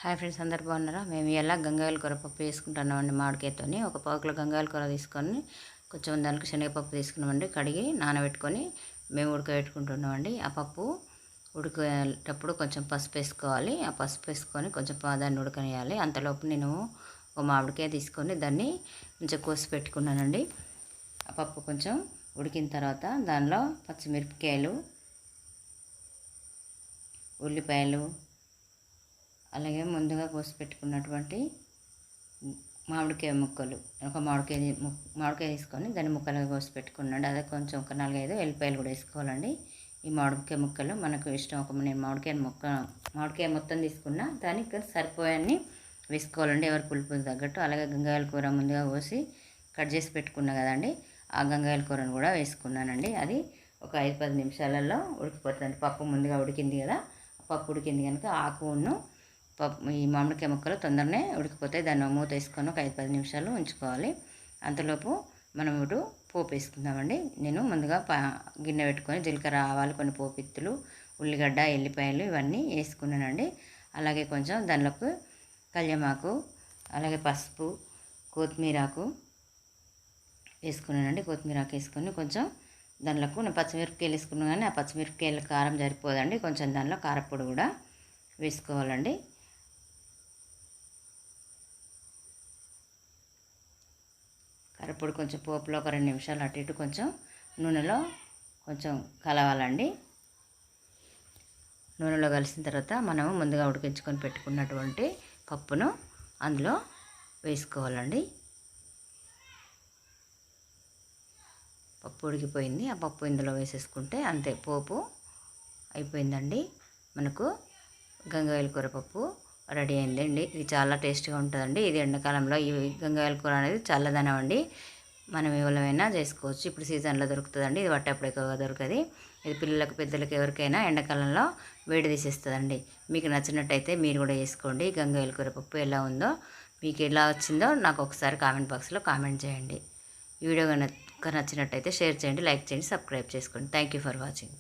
Hi friends, అందరు బాగున్నారా? మేము ఇలా గంగాయల కూర పప్పు వేసుకుంటున్నామండి. మామిడికాయతోని ఒక పావు కిలో గంగాయల కూర తీసుకొని కొంచెం దానికి శనగపప్పు తీసుకున్నామండి. కడిగి నానబెట్టుకొని మేము ఉడకబెట్టుకుంటున్నామండి. ఆ పప్పు ఉడికేటప్పుడు కొంచెం పసుపు వేసుకోవాలి. ఆ పసుపు వేసుకొని కొంచెం దాన్ని ఉడకనియాలి. అంతలోపు నేను ఒక మామిడికాయ తీసుకొని దాన్ని కొంచెం కోసి పెట్టుకున్నానండి. ఆ పప్పు కొంచెం ఉడికిన తర్వాత దానిలో పచ్చిమిరపకాయలు, ఉల్లిపాయలు, అలాగే ముందుగా కోసి పెట్టుకున్నటువంటి మామిడికాయ ముక్కలు, ఒక మామిడికాయ తీసుకొని దాన్ని ముక్కలుగా కోసి పెట్టుకున్నాండి. అదే కొంచెం ఒక 4-5 ఎల్లిపాయలు కూడా వేసుకోవాలండి. ఈ మామిడికాయ ముక్కలు మనకు ఇష్టం. నేను మామిడికాయ మొత్తం తీసుకున్నా, దానికి సరిపోయాన్ని వేసుకోవాలండి, ఎవరి పులుపు తగ్గట్టు. అలాగే గంగాయల కూర ముందుగా కోసి కట్ చేసి పెట్టుకున్నా కదండి, ఆ గంగాయల కూరను కూడా వేసుకున్నానండి. అది ఒక 5-10 నిమిషాలలో ఉడికిపోతుంది. పప్పు ముందుగా ఉడికింది కదా, పప్పు ఉడికింది కనుక ఆకును ఈ మామిడికాయ ముక్కలు తొందరనే ఉడికిపోతాయి. దాన్ని మూత వేసుకొని ఒక 5-10 నిమిషాలు ఉంచుకోవాలి. అంతలోపు మనం ఇప్పుడు పోపు వేసుకుందామండి. నేను ముందుగా గిన్నె పెట్టుకొని జీలకర్ర, ఆవాలు, కొన్ని పోపిత్తులు, ఉల్లిగడ్డ, ఎల్లిపాయలు ఇవన్నీ వేసుకున్నానండి. అలాగే కొంచెం దానిలోకి కళ్యమాకు, అలాగే పసుపు, కొత్తిమీరాకు వేసుకున్నానండి. కొత్తిమీరాకు వేసుకొని కొంచెం దానిలోకి నేను పచ్చిమిరపకాయలు వేసుకున్నాను, కానీ ఆ పచ్చిమిరపకాయలు కారం సరిపోదండి. కొంచెం దానిలో కారపొడి కూడా వేసుకోవాలండి. కారపొడి కొంచెం పోపులో ఒక 2 నిమిషాలు అటు ఇటు కొంచెం నూనెలో కొంచెం కలవాలండి. నూనెలో కలిసిన తర్వాత మనము ముందుగా ఉడికించుకొని పెట్టుకున్నటువంటి పప్పును అందులో వేసుకోవాలండి. పప్పు ఉడికిపోయింది. ఆ పప్పు ఇందులో వేసేసుకుంటే అంతే, పోపు అయిపోయిందండి. మనకు గంగాయల కూర పప్పు రెడీ అయిందండి. ఇది చాలా టేస్ట్గా ఉంటుందండి. ఇది ఎండాకాలంలో ఈ గంగాయల కూర అనేది చల్లదనం అండి. మనం ఎవరైనా చేసుకోవచ్చు. ఇప్పుడు సీజన్లో దొరుకుతుందండి. ఇది పట్టేప్పుడు ఎక్కువగా దొరకదు. ఇది పిల్లలకు, పెద్దలకు, ఎవరికైనా ఎండాకాలంలో వేడి తీసేస్తుందండి. మీకు నచ్చినట్టయితే మీరు కూడా చేసుకోండి. గంగాయల కూర పప్పు ఎలా ఉందో, మీకు ఎలా వచ్చిందో నాకు ఒకసారి కామెంట్ బాక్స్లో కామెంట్ చేయండి. ఈ వీడియో కనుక నచ్చినట్టయితే షేర్ చేయండి, లైక్ చేయండి, సబ్స్క్రైబ్ చేసుకోండి. Thank you for watching.